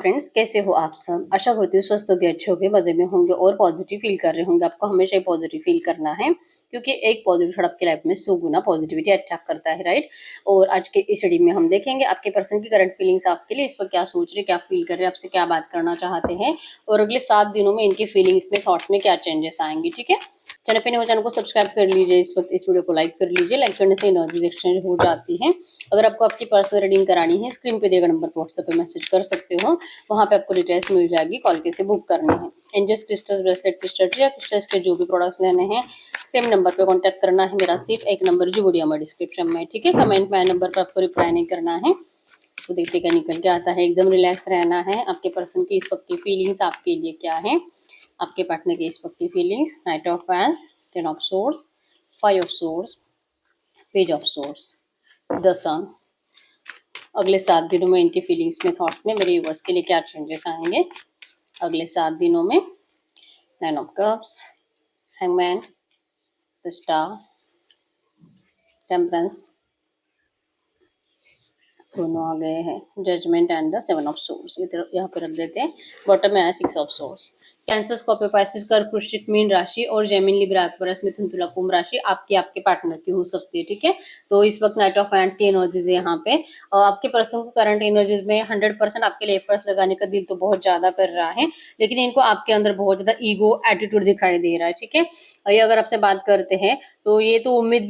Friends, कैसे हो आप सब। आशा करती हूँ स्वस्थ होंगे, अच्छे होंगे, मजे में होंगे और पॉजिटिव फील कर रहे होंगे। आपको हमेशा ही पॉजिटिव फील करना है क्योंकि एक पॉजिटिव थॉट आपकी लाइफ में 100 गुना पॉजिटिविटी अट्रैक्ट करता है, राइट। और आज के इस स्टडी में हम देखेंगे आपके पर्सन की करंट फीलिंग्स आपके लिए, इस पर क्या सोच रहे, क्या फील कर रहे हैं, आपसे क्या बात करना चाहते हैं और अगले 7 दिनों में इनकी फीलिंग्स में, थॉट्स में क्या चेंजेस आएंगे। ठीक है, चैनल पे नए हो चैनल को सब्सक्राइब कर लीजिए। इस वक्त इस वीडियो को लाइक कर लीजिए। लाइक करने से एनर्जीज एक्सचेंज हो जाती है। अगर आपको आपकी पर्सनल रीडिंग करानी है, स्क्रीन पे दिए गए नंबर पर व्हाट्सएप पे मैसेज कर सकते हो। वहां पे आपको डिटेल्स मिल जाएगी, कॉल कैसे बुक करनी है। एंजल्स क्रिस्टल्स, ब्रेसलेट, क्रिस्टल या क्रिस्टल्स के जो भी प्रोडक्ट्स लेने हैं सेम नंबर पे कांटेक्ट करना है। मेरा सिर्फ एक नंबर जो वीडियो में डिस्क्रिप्शन में, ठीक है। कमेंट में नंबर पर आपको रिप्लाई नहीं करना है। तो देखते क्या निकल के आता है। एकदम रिलैक्स रहना है। आपके पर्सन की इस वक्त की फीलिंग्स आपके लिए क्या है, आपके पार्टनर की इस वक्त की feelings. Night of wands, 10 of source, 5 of source, page of source, the सन। अगले 7 दिनों में इनकी फीलिंग्स में, थॉट्स में मेरे व्यूअर्स के लिए क्या चेंजेस आएंगे अगले 7 दिनों में। 9 of cups, hangman, the star, temperance दोनों आ गए हैं। Judgement and the 7 of swords यहाँ पे रख देते हैं। बॉटम में आया 6 of swords. Cancer, scorpio, pisces, कर्क, वृश्चिक, मीन राशि और जेमिन, लिब्रा, एक्वेरियस, मिथुन, तुला, कुंभ राशि आपके पार्टनर की हो सकती है। ठीक है, तो इस वक्त नाइट ऑफ हैंड्स की एनर्जीज है यहाँ पे। और आपके पर्सन को करंट एनर्जीज में 100% आपके लिए एफर्ट्स लगाने का दिल तो बहुत ज्यादा कर रहा है, लेकिन इनको आपके अंदर बहुत ज्यादा ईगो एटीट्यूड दिखाई दे रहा है। ठीक है, और ये अगर आपसे बात करते हैं तो ये तो उम्मीद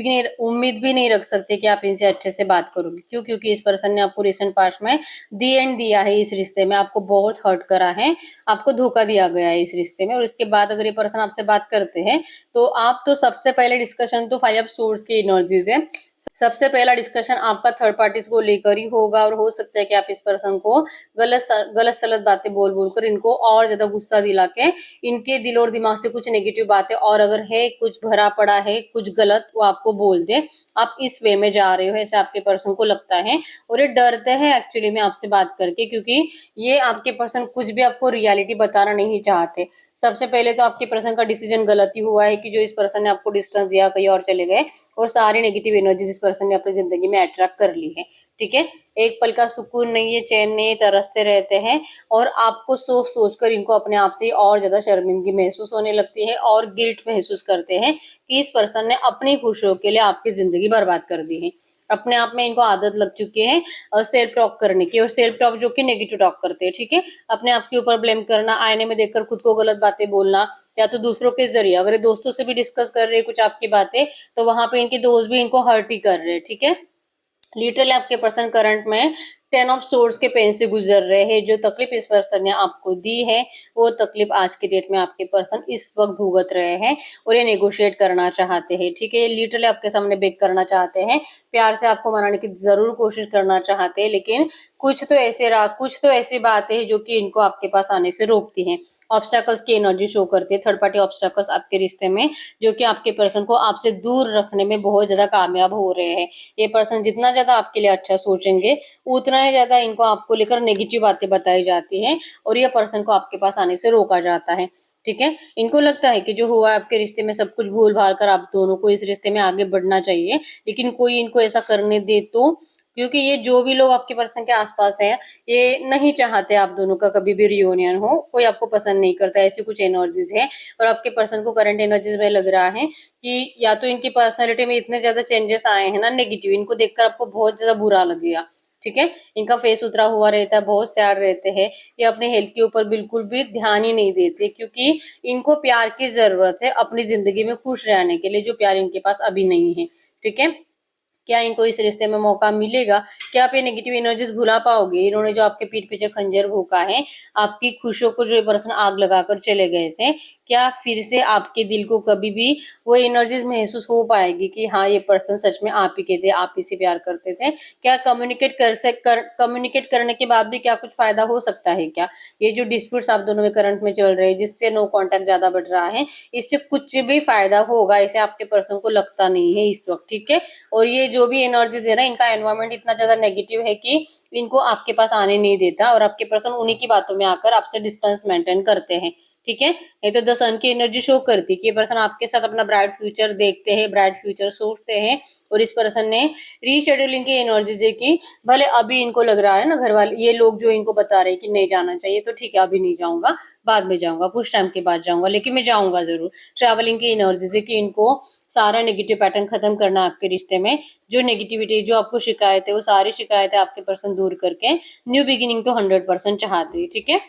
भी नहीं रख सकते कि आप इनसे अच्छे से बात करोगे। क्यों? क्योंकि इस पर्सन ने आपको रिसेंट पास्ट में दी एंड दिया है। इस रिश्ते में आपको बहुत हर्ट करा है, आपको धोखा दिया गया है इस रिश्ते में। और उसके बाद अगर ये पर्सन आपसे बात करते हैं तो आप तो सबसे पहले डिस्कशन तो 5 ऑफ सोर्स की एनर्जीज है। सबसे पहला डिस्कशन आपका थर्ड पार्टीज को लेकर ही होगा और हो सकता है कि आप इस पर्सन को गलत सलत बातें बोल बोलकर इनको और ज्यादा गुस्सा दिला के इनके दिल और दिमाग से कुछ नेगेटिव बातें, और अगर है कुछ भरा पड़ा है कुछ गलत, वो आपको बोल दे। आप इस वे में जा रहे हो ऐसे आपके पर्सन को लगता है, और ये डरते हैं एक्चुअली में आपसे बात करके, क्योंकि ये आपके पर्सन कुछ भी आपको रियलिटी बताना नहीं चाहते। सबसे पहले तो आपके पर्सन का डिसीजन गलत ही हुआ है कि जो इस पर्सन ने आपको डिस्टेंस दिया, कहीं और चले गए और सारी नेगेटिव एनर्जी इस पर्सन ने अपनी जिंदगी में अट्रैक्ट कर ली है। ठीक है, एक पल का सुकून नहीं है, चैन नहीं है, तरसते रहते हैं और आपको सोच सोचकर इनको अपने आप से और ज्यादा शर्मिंदगी महसूस होने लगती है और गिल्ट महसूस करते हैं कि इस पर्सन ने अपनी खुशियों के लिए आपकी जिंदगी बर्बाद कर दी है। अपने आप में इनको आदत लग चुकी है सेल्फ टॉक करने की, और सेल्फ टॉक जो कि नेगेटिव टॉक करते हैं। ठीक है, अपने आप के ऊपर ब्लेम करना, आईने में देखकर खुद को गलत बातें बोलना, या तो दूसरों के जरिए अगर ये दोस्तों से भी डिस्कस कर रहे हैं कुछ आपकी बातें तो वहां पे इनके दोस्त भी इनको हर्ट ही कर रहे हैं। ठीक है, लिटरली आपके पर्सन करंट में 10 ऑफ सोर्स के पेन से गुजर रहे हैं। जो तकलीफ इस पर्सन ने आपको दी है वो तकलीफ आज के डेट में आपके पर्सन इस वक्त भुगत रहे हैं और ये नेगोशिएट करना चाहते हैं। ठीक है, ये लिटरली आपके सामने बेक करना चाहते हैं, प्यार से आपको मनाने की जरूर कोशिश करना चाहते हैं, लेकिन कुछ तो ऐसी बातें हैं जो कि इनको आपके पास आने से रोकती हैं। ऑब्स्टैकल्स की एनर्जी शो करती है, थर्ड पार्टी ऑब्स्टैकल्स आपके रिश्ते में, जो कि आपके पर्सन को आपसे दूर रखने में बहुत ज्यादा कामयाब हो रहे हैं। ये पर्सन जितना ज्यादा आपके लिए अच्छा सोचेंगे उतना ही ज्यादा इनको आपको लेकर नेगेटिव बातें बताई जाती है और ये पर्सन को आपके पास आने से रोका जाता है। ठीक है, इनको लगता है कि जो हुआ आपके रिश्ते में सब कुछ भूल भाल कर आप दोनों को इस रिश्ते में आगे बढ़ना चाहिए, लेकिन कोई इनको ऐसा करने दे तो, क्योंकि ये जो भी लोग आपके पर्सन के आसपास है ये नहीं चाहते आप दोनों का कभी भी रियूनियन हो, कोई आपको पसंद नहीं करता, ऐसी कुछ एनर्जीज है। और आपके पर्सन को करंट एनर्जीज में लग रहा है कि या तो इनकी पर्सनैलिटी में इतने ज्यादा चेंजेस आए हैं ना नेगेटिव, इनको देखकर आपको बहुत ज्यादा बुरा लगेगा। ठीक है, इनका फेस उतरा हुआ रहता है, बहुत सैड रहते हैं, ये अपने हेल्थ के ऊपर बिल्कुल भी ध्यान ही नहीं देते, क्योंकि इनको प्यार की जरूरत है अपनी जिंदगी में खुश रहने के लिए, जो प्यार इनके पास अभी नहीं है। ठीक है, क्या इनको इस रिश्ते में मौका मिलेगा? क्या आप ये नेगेटिव एनर्जीज भुला पाओगे? इन्होंने जो आपके पीठ पीछे खंजर भोंका है, आपकी खुशियों को जो ये पर्सन आग लगाकर चले गए थे, क्या फिर से आपके दिल को कभी भी वो एनर्जीज महसूस हो पाएगी कि हाँ ये पर्सन सच में आप ही के थे, आप ही से प्यार करते थे? क्या कम्युनिकेट करने के बाद भी क्या कुछ फायदा हो सकता है क्या? ये जो डिस्प्यूट्स आप दोनों में करंट में चल रहे हैं, जिससे नो कॉन्टेक्ट ज्यादा बढ़ रहा है, इससे कुछ भी फायदा होगा ऐसे आपके पर्सन को लगता नहीं है इस वक्त। ठीक है, और ये जो भी एनर्जीज है ना, इनका एनवायरनमेंट इतना ज्यादा नेगेटिव है कि इनको आपके पास आने नहीं देता और आपके पर्सन उन्हीं की बातों में आकर आपसे डिस्टेंस मेंटेन करते हैं। ठीक है। ये तो 10 सन की एनर्जी शो करती है कि ये पर्सन आपके साथ अपना ब्राइट फ्यूचर देखते हैं, ब्राइट फ्यूचर सोचते हैं। और इस पर्सन ने रीशेड्यूलिंग की एनर्जी है कि भले अभी इनको लग रहा है ना, घर वाले ये लोग जो इनको बता रहे हैं कि नहीं जाना चाहिए, तो ठीक है अभी नहीं जाऊंगा, बाद में जाऊंगा, कुछ टाइम के बाद जाऊंगा, लेकिन मैं जाऊंगा जरूर। ट्रैवलिंग की एनर्जी से कि इनको सारा नेगेटिव पैटर्न खत्म करना है आपके रिश्ते में। जो नेगेटिविटी, जो आपको शिकायत है, वो सारी शिकायतें आपके पर्सन दूर करके न्यू बिगिनिंग तो 100% चाहते हैं, ठीक है।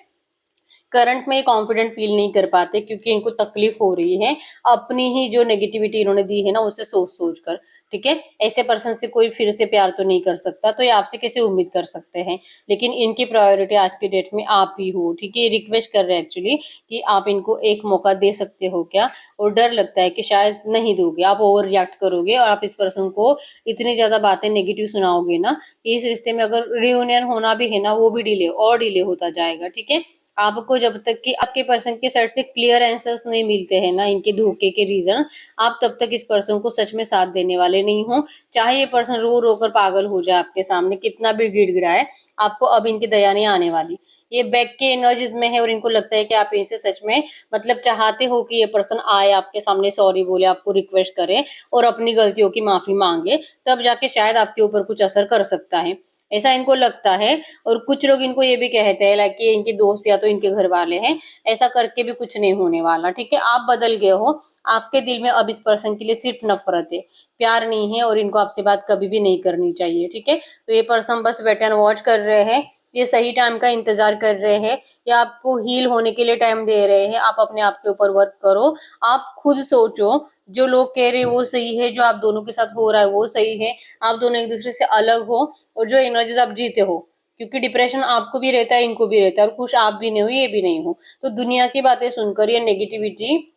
करंट में कॉन्फिडेंट फील नहीं कर पाते क्योंकि इनको तकलीफ हो रही है अपनी ही जो नेगेटिविटी इन्होंने दी है ना, उसे सोच सोच कर, ठीक है। ऐसे पर्सन से कोई फिर से प्यार तो नहीं कर सकता, तो ये आपसे कैसे उम्मीद कर सकते हैं। लेकिन इनकी प्रायोरिटी आज के डेट में आप ही हो, ठीक है। ये रिक्वेस्ट कर रहे हैं एक्चुअली कि आप इनको एक मौका दे सकते हो क्या। और डर लगता है कि शायद नहीं दोगे, आप ओवर रिएक्ट करोगे और आप इस पर्सन को इतनी ज्यादा बातें नेगेटिव सुनाओगे ना कि इस रिश्ते में अगर रियूनियन होना भी है ना, वो भी डिले और डिले होता जाएगा, ठीक है। आपको जब तक कि आपके पर्सन के साइड से क्लियर आंसर्स नहीं मिलते हैं ना, इनके धोखे के रीजन, आप तब तक इस पर्सन को सच में साथ देने वाले नहीं हो। चाहे ये पर्सन रो रो कर पागल हो जाए आपके सामने, कितना भी गिड़गिड़ाए, आपको अब इनकी दया नहीं आने वाली। ये बैक के एनर्जीज में है और इनको लगता है कि आप इनसे सच में मतलब चाहते हो कि ये पर्सन आए आपके सामने, सॉरी बोले, आपको रिक्वेस्ट करे और अपनी गलतियों की माफी मांगे, तब जाके शायद आपके ऊपर कुछ असर कर सकता है, ऐसा इनको लगता है। और कुछ लोग इनको ये भी कहते हैं लाइक कि इनके दोस्त या तो इनके घर वाले हैं, ऐसा करके भी कुछ नहीं होने वाला, ठीक है। आप बदल गए हो, आपके दिल में अब इस पर्सन के लिए सिर्फ नफरत है, प्यार नहीं है, और इनको आपसे बात कभी भी नहीं करनी चाहिए, ठीक है। तो ये पर्सन बस वेट एंड वॉच कर रहे हैं, ये सही टाइम का इंतजार कर रहे हैं, या आपको हील होने के लिए टाइम दे रहे हैं। आप अपने आप के ऊपर वर्क करो, आप खुद सोचो, जो लोग कह रहे हैं वो सही है, जो आप दोनों के साथ हो रहा है वो सही है, आप दोनों एक दूसरे से अलग हो, और जो एनर्जीज आप जीते हो, क्योंकि डिप्रेशन आपको भी रहता है, इनको भी रहता है, और खुश आप भी नहीं हो, ये भी नहीं हो। तो दुनिया की बातें सुनकर ये नेगेटिविटी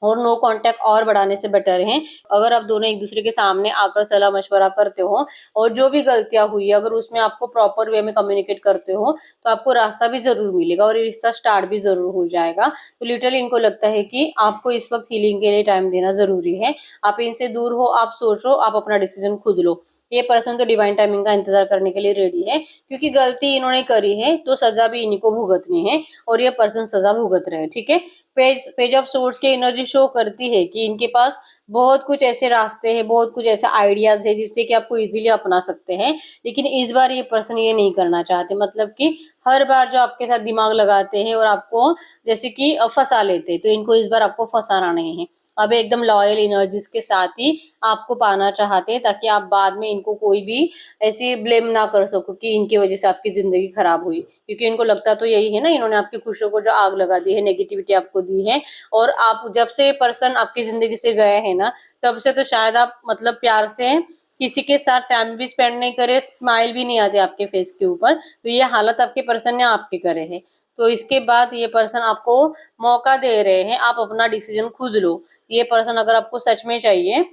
और नो कांटेक्ट और बढ़ाने से बेटर है अगर आप दोनों एक दूसरे के सामने आकर सलाह मशवरा करते हो, और जो भी गलतियां हुई अगर उसमें आपको प्रॉपर वे में कम्युनिकेट करते हो, तो आपको रास्ता भी जरूर मिलेगा और ये रिश्ता स्टार्ट भी जरूर हो जाएगा। तो लिटरली इनको लगता है कि आपको इस वक्त हीलिंग के लिए टाइम देना जरूरी है। आप इनसे दूर हो, आप सोचो, आप अपना डिसीजन खुद लो। ये पर्सन तो डिवाइन टाइमिंग का इंतजार करने के लिए रेडी है, क्योंकि गलती इन्होंने करी है तो सजा भी इन्हीं को भुगतनी है, और ये पर्सन सजा भुगत रहे हैं, ठीक है। पेज ऑफ सोर्स की एनर्जी शो करती है कि इनके पास बहुत कुछ ऐसे रास्ते हैं, बहुत कुछ ऐसे आइडियाज है जिससे कि आपको इजीली अपना सकते हैं। लेकिन इस बार ये पर्सन ये नहीं करना चाहते, मतलब कि हर बार जो आपके साथ दिमाग लगाते हैं और आपको जैसे कि फंसा लेते हैं, तो इनको इस बार आपको फंसाना नहीं है। अब एकदम लॉयल एनर्जीज के साथ ही आपको पाना चाहते हैं, ताकि आप बाद में इनको कोई भी ऐसी ब्लेम ना कर सको कि इनकी वजह से आपकी जिंदगी खराब हुई, क्योंकि इनको लगता तो यही है ना, इन्होंने आपकी खुशियों को जो आग लगा दी है, नेगेटिविटी आपको दी है। और आप जब से पर्सन आपकी जिंदगी से गए हैं ना, तब से तो शायद आप मतलब प्यार से किसी के साथ टाइम भी स्पेंड नहीं करे, स्माइल भी नहीं आते आपके फेस के ऊपर। तो ये हालत आपके पर्सन ने आपके करे हैं। तो इसके बाद ये पर्सन आपको मौका दे रहे हैं, आप अपना डिसीजन खुद लो। ये पर्सन अगर आपको सच में चाहिए,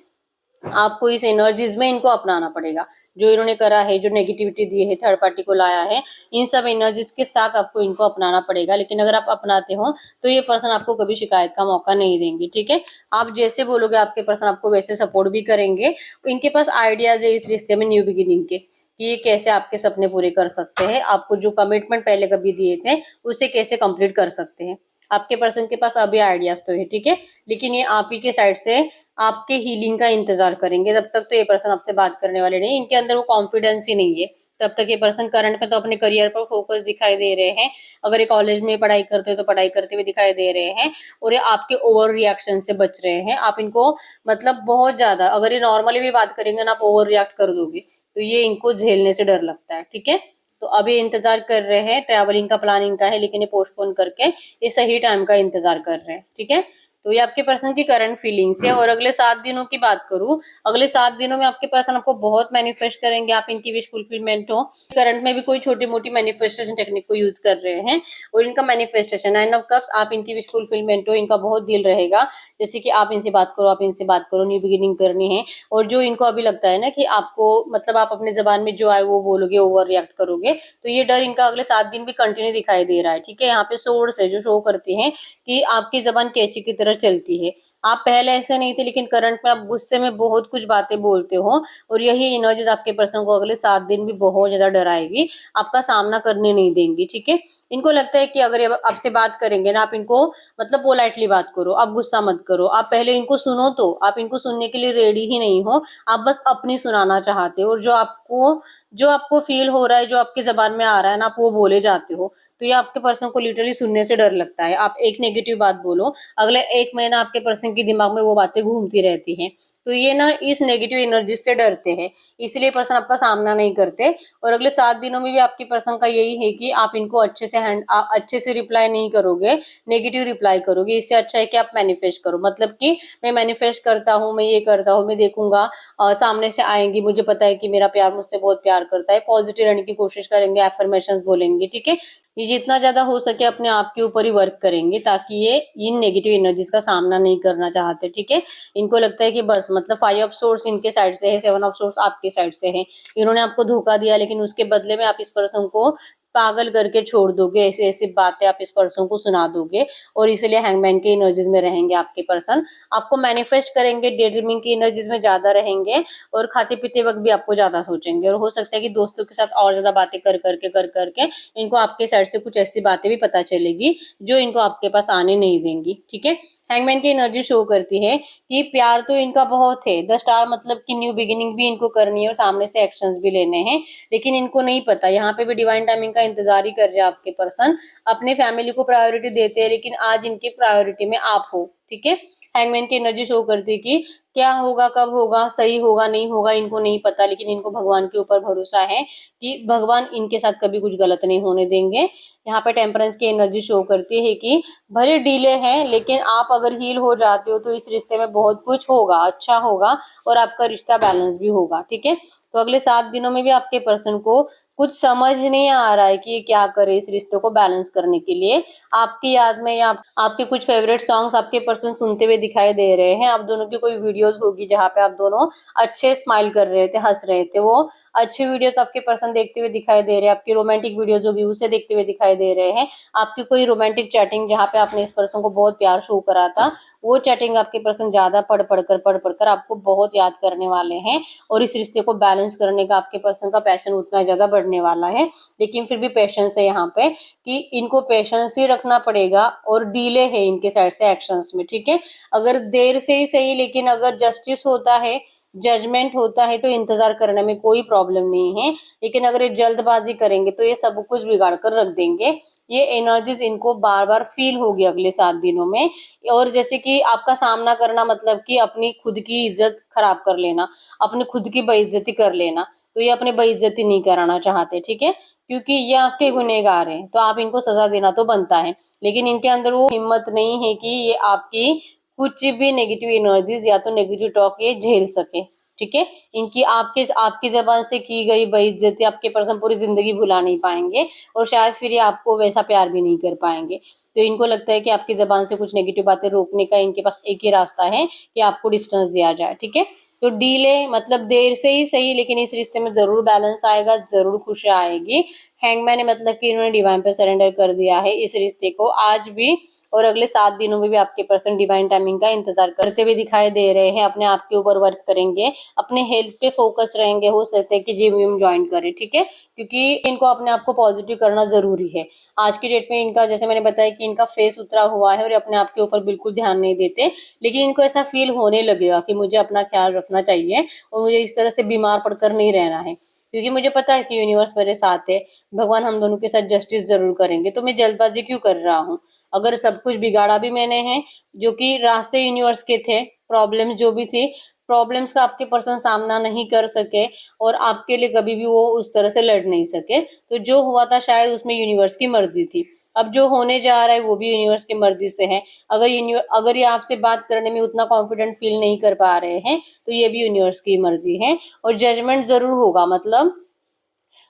आपको इस एनर्जीज में इनको अपनाना पड़ेगा। जो इन्होंने करा है, जो नेगेटिविटी दी है, थर्ड पार्टी को लाया है, इन सब एनर्जीज के साथ आपको इनको अपनाना पड़ेगा। लेकिन अगर आप अपनाते हो तो ये पर्सन आपको कभी शिकायत का मौका नहीं देंगे, ठीक है। आप जैसे बोलोगे आपके पर्सन आपको वैसे सपोर्ट भी करेंगे। इनके पास आइडियाज है इस रिश्ते में न्यू बिगिनिंग के, कि ये कैसे आपके सपने पूरे कर सकते हैं, आपको जो कमिटमेंट पहले कभी दिए थे उसे कैसे कंप्लीट कर सकते हैं। आपके पर्सन के पास अभी आइडियाज तो है, ठीक है। लेकिन ये आप ही के साइड से आपके हीलिंग का इंतजार करेंगे। तब तक तो ये पर्सन आपसे बात करने वाले नहीं, इनके अंदर वो कॉन्फिडेंस ही नहीं है। तब तक ये पर्सन करंट में तो अपने करियर पर फोकस दिखाई दे रहे हैं। अगर ये कॉलेज में पढ़ाई करते हैं तो पढ़ाई करते हुए दिखाई दे रहे हैं, और ये आपके ओवर रिएक्शन से बच रहे हैं। आप इनको मतलब बहुत ज्यादा, अगर ये नॉर्मली भी बात करेंगे ना, आप ओवर रिएक्ट कर दोगे, तो ये इनको झेलने से डर लगता है, ठीक है। तो अभी इंतजार कर रहे हैं, ट्रैवलिंग का प्लान इनका है, लेकिन ये पोस्टपोन करके ये सही टाइम का इंतजार कर रहे हैं, ठीक है। तो ये आपके पर्सन की करंट फीलिंग्स है। और अगले 7 दिनों की बात करूं, अगले 7 दिनों में आपके पर्सन आपको बहुत मैनिफेस्ट करेंगे, आप इनकी विश फुलफिलमेंट हो। करंट में भी कोई छोटी मोटी मैनिफेस्टेशन टेक्निक को यूज कर रहे हैं, और इनका मैनिफेस्टेशन 9 ऑफ कप्स, आप इनकी विश फुलफिलमेंट हो, इनका बहुत दिल रहेगा जैसे कि आप इनसे बात करो, आप इनसे बात करो, न्यू बिगिनिंग करनी है। और जो इनको अभी लगता है ना कि आपको मतलब आप अपने जबान में जो आए वो बोलोगे, ओवर रिएक्ट करोगे, तो ये डर इनका अगले 7 दिन भी कंटिन्यू दिखाई दे रहा है, ठीक है। यहाँ पे सोर्स है जो शो करती है कि आपकी जबान कैची की तरह चलती है। आप पहले ऐसे नहीं थे, लेकिन करंट में आप गुस्से में बहुत कुछ बातें बोलते हो, और यही एनर्जीज आपके पर्सन को अगले 7 दिन भी बहुत ज्यादा डराएगी, आपका सामना करने नहीं देंगी। ठीक है, इनको लगता है कि अगर ये आपसे बात करेंगे ना, आप इनको मतलब पोलाइटली बात करो, आप गुस्सा मत करो, आप पहले इनको सुनो, तो आप इनको सुनने के लिए रेडी ही नहीं हो, आप बस अपनी सुनाना चाहते हो, और जो आपको फील हो रहा है, जो आपकी जबान में आ रहा है ना, आप वो बोले जाते हो। तो ये आपके पर्सन को लिटरली सुनने से डर लगता है। आप एक नेगेटिव बात बोलो, अगले 1 महीना आपके पर्सन के दिमाग में वो बातें घूमती रहती हैं। तो ये ना इस नेगेटिव एनर्जी से डरते हैं, इसलिए पर्सन आपका सामना नहीं करते। और अगले 7 दिनों में भी आपके पर्सन का यही है कि आप इनको अच्छे से रिप्लाई नहीं करोगे, नेगेटिव रिप्लाई करोगे। इससे अच्छा है कि आप मैनिफेस्ट करो, मतलब कि मैं मैनिफेस्ट करता हूँ, मैं ये करता हूँ, मैं देखूंगा, सामने से आएंगी, मुझे पता है कि मेरा प्यार मुझसे बहुत प्यार करता है, पॉजिटिव रहने की कोशिश करेंगे, एफर्मेशंस बोलेंगे। ठीक है, ये जितना ज्यादा हो सके अपने आप के ऊपर ही वर्क करेंगे, ताकि ये इन नेगेटिव एनर्जीज का सामना नहीं करना चाहते। ठीक है, इनको लगता है कि बस मतलब 5 ऑफ सोर्स इनके साइड से है, 7 ऑफ सोर्स आपके साइड से है। इन्होंने आपको धोखा दिया, लेकिन उसके बदले में आप इस पर्सन को पागल करके छोड़ दोगे, ऐसी ऐसी बातें आप इस पर्सन को सुना दोगे, और इसलिए हैंगमैन की एनर्जीज में रहेंगे आपके पर्सन। आपको मैनिफेस्ट करेंगे, डे ड्रीमिंग की एनर्जीज में ज्यादा रहेंगे, और खाते पीते वक्त भी आपको ज्यादा सोचेंगे, और हो सकता है कि दोस्तों के साथ और ज्यादा बातें कर करके इनको आपके साइड से कुछ ऐसी बातें भी पता चलेगी जो इनको आपके पास आने नहीं देंगी। ठीक है, हैंगमैन की एनर्जी शो करती है कि प्यार तो इनका बहुत है, द स्टार मतलब कि न्यू बिगिनिंग भी इनको करनी है, और सामने से एक्शंस भी लेने हैं, लेकिन इनको नहीं पता, यहाँ पे भी डिवाइन टाइमिंग का इंतजार ही कर रहे हैं आपके पर्सन। अपने फैमिली को प्रायोरिटी देते हैं, लेकिन आज इनकी प्रायोरिटी में आप हो। ठीक है, हैंगमैन की एनर्जी शो करती है कि क्या होगा, कब होगा, सही होगा, नहीं होगा, इनको नहीं पता, लेकिन इनको भगवान के ऊपर भरोसा है कि भगवान इनके साथ कभी कुछ गलत नहीं होने देंगे। यहाँ पे टेम्परेंस की एनर्जी शो करती है कि भले डिले है, लेकिन आप अगर हील हो जाते हो तो इस रिश्ते में बहुत कुछ होगा, अच्छा होगा, और आपका रिश्ता बैलेंस भी होगा। ठीक है, तो अगले 7 दिनों में भी आपके पर्सन को कुछ समझ नहीं आ रहा है कि ये क्या करे इस रिश्ते को बैलेंस करने के लिए। आपकी याद में या आपके कुछ फेवरेट सॉन्ग्स आपके पर्सन सुनते हुए दिखाई दे रहे हैं। आप दोनों की कोई वीडियोस होगी जहाँ पे आप दोनों अच्छे स्माइल कर रहे थे, हंस रहे थे, वो अच्छी वीडियोस आपके पर्सन देखते हुए दिखाई दे रहे हैं। आपकी रोमांटिक वीडियोस होगी उसे देखते हुए दिखाई दे रहे हैं। आपकी कोई रोमांटिक चैटिंग जहाँ पे आपने इस पर्सन को बहुत प्यार शो करा था, वो चैटिंग आपके पर्सन ज्यादा पढ़ पढ़कर आपको बहुत याद करने वाले हैं, और इस रिश्ते को बैलेंस करने का आपके पर्सन का पैशन उतना ज्यादा बढ़ने वाला है। लेकिन फिर भी पेशेंस है यहाँ पे, कि इनको पेशेंस ही रखना पड़ेगा, और डिले है इनके साइड से एक्शंस में। ठीक है, अगर देर से ही सही, लेकिन अगर जस्टिस होता है, जजमेंट होता है, तो इंतजार करने में कोई प्रॉब्लम नहीं है। लेकिन अगर ये जल्दबाजी करेंगे तो ये सब कुछ बिगाड़ कर रख देंगे। ये एनर्जीज इनको बार बार फील होगी अगले 7 दिनों में, और जैसे कि आपका सामना करना मतलब कि अपनी खुद की इज्जत खराब कर लेना, अपनी खुद की बेइज्जती कर लेना। तो ये अपने बेइज्जती नहीं कराना चाहते। ठीक है, क्योंकि ये आपके गुनहगार हैं, तो आप इनको सजा देना तो बनता है, लेकिन इनके अंदर वो हिम्मत नहीं है कि ये आपकी कुछ भी नेगेटिव एनर्जीज या तो नेगेटिव टॉक ये झेल सके। ठीक है, इनकी आपके आपकी जबान से की गई बेइज्जती आपके पर्सन पूरी जिंदगी भुला नहीं पाएंगे, और शायद फिर ये आपको वैसा प्यार भी नहीं कर पाएंगे। तो इनको लगता है कि आपकी जबान से कुछ नेगेटिव बातें रोकने का इनके पास एक ही रास्ता है, कि आपको डिस्टेंस दिया जाए। ठीक है, तो डीले मतलब देर से ही सही, लेकिन इस रिश्ते में जरूर बैलेंस आएगा, जरूर खुशियां आएगी। हैंगमैन ने मतलब कि इन्होंने डिवाइन पे सरेंडर कर दिया है इस रिश्ते को आज भी, और अगले 7 दिनों में भी आपके पर्सन डिवाइन टाइमिंग का इंतजार करते हुए दिखाई दे रहे हैं। अपने आप के ऊपर वर्क करेंगे, अपने हेल्थ पे फोकस रहेंगे, हो सकता है कि जिम विम ज्वाइन करें। ठीक है, क्योंकि इनको अपने आप को पॉजिटिव करना जरूरी है। आज की डेट में इनका, जैसे मैंने बताया कि इनका फेस उतरा हुआ है, और अपने आप के ऊपर बिल्कुल ध्यान नहीं देते, लेकिन इनको ऐसा फील होने लगेगा कि मुझे अपना ख्याल रखना चाहिए, और मुझे इस तरह से बीमार पड़कर नहीं रहना है, क्योंकि मुझे पता है कि यूनिवर्स मेरे साथ है, भगवान हम दोनों के साथ जस्टिस जरूर करेंगे। तो मैं जल्दबाजी क्यों कर रहा हूँ, अगर सब कुछ बिगाड़ा भी मैंने है, जो कि रास्ते यूनिवर्स के थे, प्रॉब्लम जो भी थी, प्रॉब्लम्स का आपके पर्सन सामना नहीं कर सके, और आपके लिए कभी भी वो उस तरह से लड़ नहीं सके, तो जो हुआ था शायद उसमें यूनिवर्स की मर्जी थी। अब जो होने जा रहा है वो भी यूनिवर्स की मर्जी से है। अगर ये आपसे बात करने में उतना कॉन्फिडेंट फील नहीं कर पा रहे हैं, तो ये भी यूनिवर्स की मर्जी है, और जजमेंट जरूर होगा। मतलब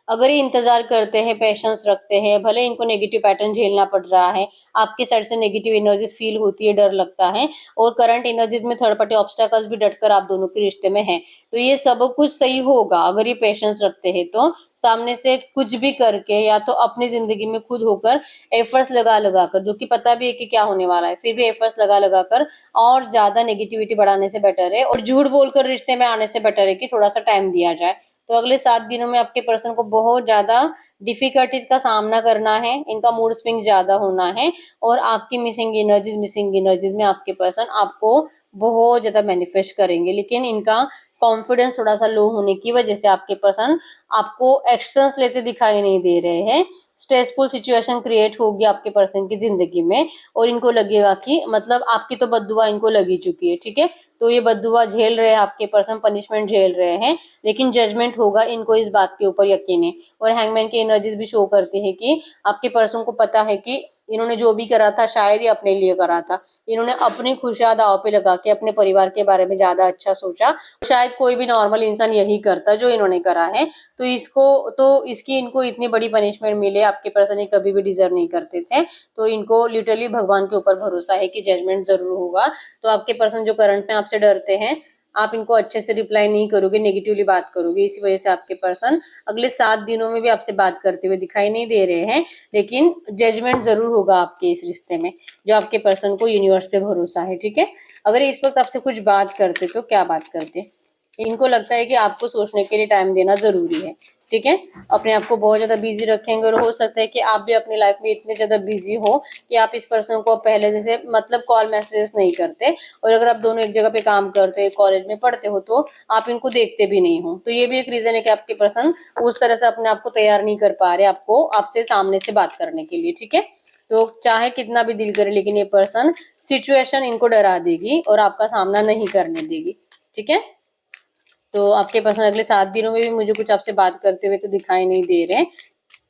अगर ये इंतजार करते हैं, पेशेंस रखते हैं, भले इनको नेगेटिव पैटर्न झेलना पड़ रहा है, आपके साइड से नेगेटिव एनर्जीज फील होती है, डर लगता है, और करंट एनर्जीज में थर्ड पार्टी ऑब्स्टेकल्स भी डटकर आप दोनों के रिश्ते में है, तो ये सब कुछ सही होगा अगर ये पेशेंस रखते हैं तो। सामने से कुछ भी करके या तो अपनी जिंदगी में खुद होकर एफर्ट्स लगा लगा कर, जो कि पता भी है कि क्या होने वाला है, फिर भी एफर्ट्स लगा लगा कर और ज्यादा नेगेटिविटी बढ़ाने से बेटर है, और झूठ बोलकर रिश्ते में आने से बेटर है कि थोड़ा सा टाइम दिया जाए। तो अगले 7 दिनों में आपके पर्सन को बहुत ज्यादा डिफिकल्टीज का सामना करना है, इनका मूड स्विंग ज्यादा होना है, और आपकी मिसिंग एनर्जीज में आपके पर्सन आपको बहुत ज्यादा मैनिफेस्ट करेंगे, लेकिन इनका कॉन्फिडेंस थोड़ा सा लो होने की वजह से आपके पर्सन आपको एक्शंस लेते दिखाई नहीं दे रहे हैं। स्ट्रेसफुल सिचुएशन क्रिएट होगी आपके पर्सन की जिंदगी में, और इनको लगेगा कि मतलब आपकी तो बद्दुआ इनको लगी चुकी है, ठीक है, तो ये बद्दुआ झेल रहे हैं आपके पर्सन, पनिशमेंट झेल रहे हैं, लेकिन जजमेंट होगा इनको इस बात के ऊपर यकीन है। और हैंगमैन की एनर्जीज भी शो करती है कि आपके पर्सन को पता है कि इन्होंने जो भी करा था शायद ही अपने लिए करा था, इन्होंने अपनी खुशियां दांव पे लगा के अपने परिवार के बारे में ज्यादा अच्छा सोचा, शायद कोई भी नॉर्मल इंसान यही करता जो इन्होंने करा है, तो इसकी इनको इतनी बड़ी पनिशमेंट मिले, आपके पर्सन ये कभी भी डिजर्व नहीं करते थे। तो इनको लिटरली भगवान के ऊपर भरोसा है कि जजमेंट जरूर होगा। तो आपके पर्सन जो करंट में आपसे डरते हैं, आप इनको अच्छे से रिप्लाई नहीं करोगे, नेगेटिवली बात करोगे, इसी वजह से आपके पर्सन अगले 7 दिनों में भी आपसे बात करते हुए दिखाई नहीं दे रहे हैं, लेकिन जजमेंट जरूर होगा आपके इस रिश्ते में, जो आपके पर्सन को यूनिवर्स पे भरोसा है, ठीक है। अगर इस वक्त आपसे कुछ बात करते तो क्या बात करते, इनको लगता है कि आपको सोचने के लिए टाइम देना जरूरी है, ठीक है, अपने आप को बहुत ज्यादा बिजी रखेंगे, और हो सकता है कि आप भी अपनी लाइफ में इतने ज्यादा बिजी हो कि आप इस पर्सन को पहले जैसे मतलब कॉल मैसेजेस नहीं करते, और अगर आप दोनों एक जगह पे काम करते हो, कॉलेज में पढ़ते हो, तो आप इनको देखते भी नहीं हो, तो ये भी एक रीजन है कि आपके पर्सन उस तरह से अपने आप को तैयार नहीं कर पा रहे आपको आपसे सामने से बात करने के लिए, ठीक है। तो चाहे कितना भी दिल करे, लेकिन ये पर्सन सिचुएशन इनको डरा देगी और आपका सामना नहीं करने देगी, ठीक है। तो आपके पर्सन अगले 7 दिनों में भी मुझे कुछ आपसे बात करते हुए तो दिखाई नहीं दे रहे।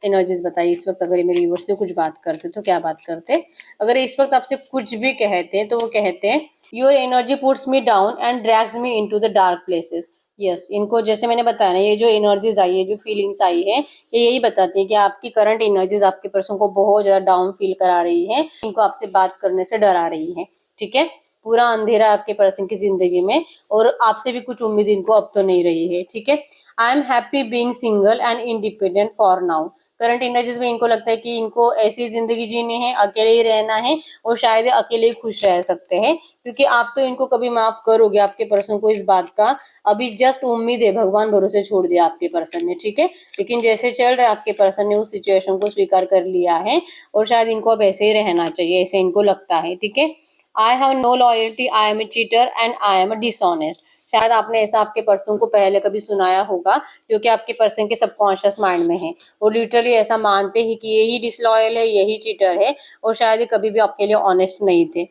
एनर्जीज बताइए इस वक्त, अगर ये मेरे व्यूअर्स से कुछ बात करते तो क्या बात करते। अगर इस वक्त आपसे कुछ भी कहते हैं तो वो कहते हैं your energy puts me down and drags me into the dark places. Yes, इनको जैसे मैंने बताया ना, ये जो एनर्जीज आई है, जो फीलिंग्स आई है, ये यही बताती है कि आपकी करंट एनर्जीज आपके पर्सन को बहुत ज्यादा डाउन फील करा रही है, इनको आपसे बात करने से डरा रही है, ठीक है। पूरा अंधेरा आपके पर्सन की जिंदगी में, और आपसे भी कुछ उम्मीद इनको अब तो नहीं रही है, ठीक है। I am happy being single and independent for now. Current energies में इनको लगता है कि इनको ऐसी जिंदगी जीनी है, अकेले ही रहना है, और शायद ये अकेले ही खुश रह सकते हैं, क्योंकि आप तो इनको कभी माफ करोगे आपके पर्सन को इस बात का, अभी जस्ट उम्मीद है, भगवान भरोसे छोड़ दिया आपके पर्सन ने, ठीक है। लेकिन जैसे चल रहा है आपके पर्सन ने उस सिचुएशन को स्वीकार कर लिया है, और शायद इनको अब ऐसे ही रहना चाहिए, ऐसे इनको लगता है, ठीक है। I have no loyalty, I am a cheater and I am a dishonest. शायद आपने ऐसा आपके पर्सन को पहले कभी सुनाया होगा, जो कि आपके पर्सन के सबकॉन्शियस माइंड में है, और लिटरली ऐसा मानते ही कि यही डिसलॉयल है, यही चीटर है, और शायद ये कभी भी आपके लिए ऑनेस्ट नहीं थे।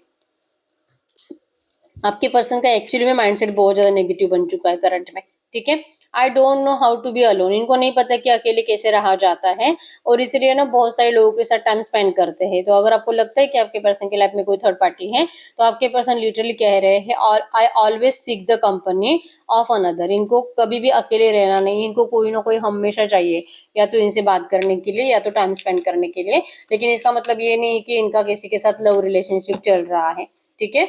आपके पर्सन का एक्चुअली में माइंडसेट बहुत ज्यादा नेगेटिव बन चुका है करंट में, ठीक है। I don't know how to be alone, इनको नहीं पता कि अकेले कैसे रहा जाता है, और इसलिए ना बहुत सारे लोगों के साथ टाइम स्पेंड करते हैं। तो अगर आपको लगता है कि आपके पर्सन की लाइफ में कोई थर्ड पार्टी है, तो आपके पर्सन लिटरली कह रहे हैं और I always seek the company of another. इनको कभी भी अकेले रहना नहीं, इनको कोई ना कोई हमेशा चाहिए, या तो इनसे बात करने के लिए या तो टाइम स्पेंड करने के लिए, लेकिन इसका मतलब ये नहीं कि इनका किसी के साथ लव रिलेशनशिप चल रहा है, ठीक है।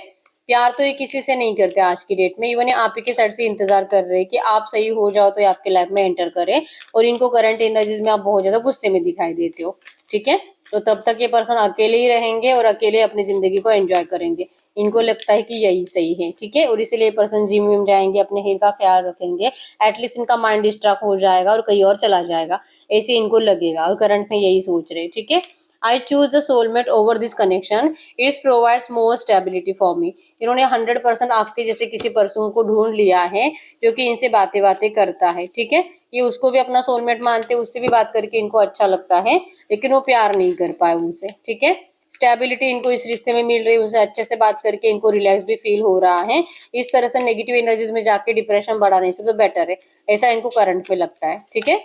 प्यार तो ये किसी से नहीं करते आज की डेट में, इवन ये आप ही के साइड से इंतजार कर रहे हैं कि आप सही हो जाओ तो ये आपके लाइफ में एंटर करे, और इनको करंट एनर्जीज में आप बहुत ज्यादा गुस्से में दिखाई देते हो, ठीक है। तो तब तक ये पर्सन अकेले ही रहेंगे और अकेले अपनी जिंदगी को एंजॉय करेंगे, इनको लगता है कि यही सही है, ठीक है। और इसीलिए पर्सन जिम विम जाएंगे, अपने हेल्थ का ख्याल रखेंगे, एटलीस्ट इनका माइंड डिस्ट्रैक्ट हो जाएगा और कहीं और चला जाएगा, ऐसे इनको लगेगा, और करंट में यही सोच रहे हैं, ठीक है। I choose the soulmate over this connection, it's provides more stability for me. इन्होंने 100% आपके जैसे किसी पर्सन को ढूंढ लिया है जो कि इनसे बातें बातें करता है, ठीक है। ये उसको भी अपना सोलमेट मानते हैं, उससे भी बात करके इनको अच्छा लगता है, लेकिन वो प्यार नहीं कर पाए उनसे, ठीक है। स्टेबिलिटी इनको इस रिश्ते में मिल रही है, उनसे अच्छे से बात करके इनको रिलैक्स भी फील हो रहा है। इस तरह से नेगेटिव एनर्जीज में जाके डिप्रेशन बढ़ाने से तो बेटर है, ऐसा इनको करंट में लगता है, ठीक है।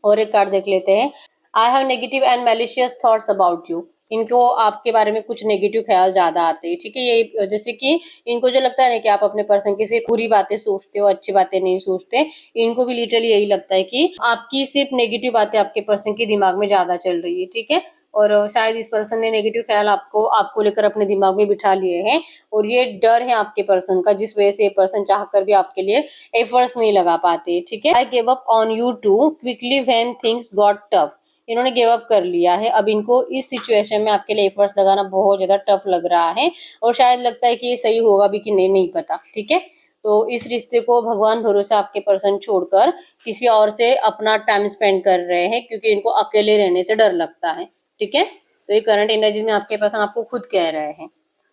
और एक कार्ड देख लेते हैं। I have negative and malicious thoughts about you. इनको आपके बारे में कुछ नेगेटिव ख्याल ज्यादा आते हैं, ठीक है। ये जैसे कि इनको जो लगता है ना कि आप अपने पर्सन की सिर्फ बुरी बातें सोचते हो, अच्छी बातें नहीं सोचते, इनको भी लिटरली यही लगता है कि आपकी सिर्फ नेगेटिव बातें आपके पर्सन के दिमाग में ज्यादा चल रही है, ठीक है। और शायद इस पर्सन ने नेगेटिव ख्याल आपको आपको लेकर अपने दिमाग में बिठा लिए हैं, और ये डर है आपके पर्सन का, जिस वजह से ये पर्सन चाहकर भी आपके लिए एफर्ट्स नहीं लगा पाते, ठीक है। I give up on you too quickly when things got tough. इन्होंने गिव अप कर लिया है, अब इनको इस सिचुएशन में आपके लिए एफर्ट्स लगाना बहुत ज्यादा टफ लग रहा है, और शायद लगता है कि ये सही होगा भी कि नहीं, नहीं पता, ठीक है। तो इस रिश्ते को भगवान भरोसे आपके पर्सन छोड़कर किसी और से अपना टाइम स्पेंड कर रहे हैं, क्योंकि इनको अकेले रहने से डर लगता है, ठीक है। तो ये करंट एनर्जी में आपके पर्सन आपको खुद कह रहे हैं।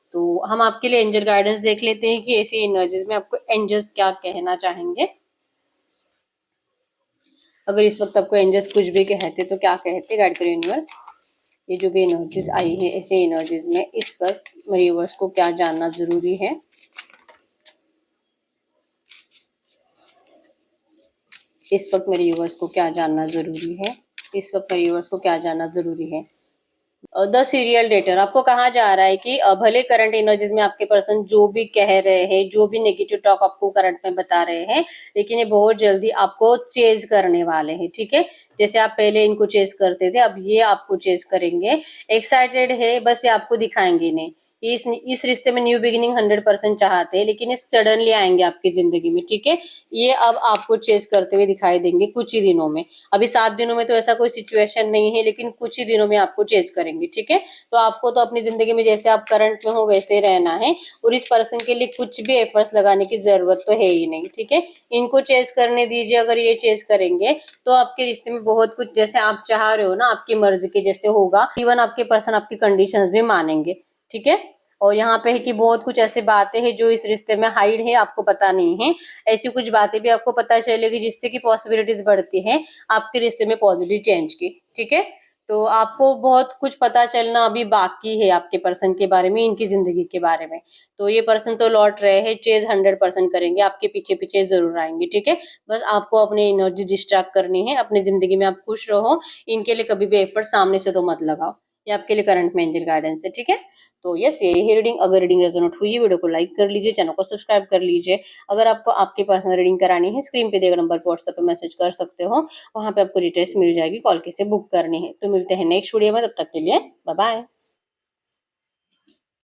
तो हम आपके लिए एंजल गाइडेंस देख लेते हैं कि ऐसी एनर्जीज में आपको एंजल्स क्या कहना चाहेंगे। अगर इस वक्त आपको एंजल्स कुछ भी कहते तो क्या कहते, गाइड करो यूनिवर्स। ये जो भी एनर्जीज आई है, ऐसे एनर्जीज में इस वक्त मेरे व्यूअर्स को क्या जानना जरूरी है। इस वक्त मेरे व्यूअर्स को क्या जानना जरूरी है। इस वक्त मेरे व्यूअर्स को क्या जानना जरूरी है। द सीरियल डेटर आपको कहा जा रहा है कि भले करंट एनर्जीज में आपके पर्सन जो भी कह रहे हैं, जो भी नेगेटिव टॉक आपको करंट में बता रहे हैं, लेकिन ये बहुत जल्दी आपको चेज करने वाले हैं, ठीक है। जैसे आप पहले इनको चेज करते थे, अब ये आपको चेज करेंगे। एक्साइटेड है, बस ये आपको दिखाएंगे नहीं। इस रिश्ते में न्यू बिगिनिंग 100% चाहते हैं, लेकिन ये सडनली आएंगे आपकी जिंदगी में, ठीक है। ये अब आपको चेज करते हुए दिखाई देंगे कुछ ही दिनों में। अभी 7 दिनों में तो ऐसा कोई सिचुएशन नहीं है, लेकिन कुछ ही दिनों में आपको चेज करेंगे, ठीक है। तो आपको तो अपनी जिंदगी में जैसे आप करंट में हो वैसे ही रहना है, और इस पर्सन के लिए कुछ भी एफर्ट्स लगाने की जरूरत तो है ही नहीं, ठीक है। इनको चेज करने दीजिए। अगर ये चेज करेंगे तो आपके रिश्ते में बहुत कुछ जैसे आप चाह रहे हो ना, आपकी मर्जी के जैसे होगा। इवन आपके पर्सन आपकी कंडीशंस भी मानेंगे, ठीक है। और यहाँ पे है कि बहुत कुछ ऐसी बातें हैं जो इस रिश्ते में हाइड है, आपको पता नहीं है। ऐसी कुछ बातें भी आपको पता चलेगी जिससे कि पॉसिबिलिटीज बढ़ती है आपके रिश्ते में पॉजिटिव चेंज की, ठीक है। तो आपको बहुत कुछ पता चलना अभी बाकी है आपके पर्सन के बारे में, इनकी जिंदगी के बारे में। तो ये पर्सन तो लौट रहे हैं, चेज 100% करेंगे, आपके पीछे पीछे जरूर आएंगे, ठीक है। बस आपको अपनी एनर्जी डिस्ट्रैक्ट करनी है, अपनी जिंदगी में आप खुश रहो। इनके लिए कभी भी एफर्ट सामने से तो मत लगाओ। ये आपके लिए करंट में एंजल गाइडेंस है, ठीक है। तो यस, यही रीडिंग। अगर रीडिंग रेजोनेट हुई है, वीडियो को लाइक कर लीजिए, चैनल को सब्सक्राइब कर लीजिए। अगर आपको आपकी पर्सनल रीडिंग करानी है, स्क्रीन पे दिए गए नंबर पर व्हाट्सएप पे मैसेज कर सकते हो, वहां पे आपको डिटेल्स मिल जाएगी, कॉल कैसे बुक करनी है। तो मिलते हैं नेक्स्ट वीडियो में, तब तक के लिए बाय बाय।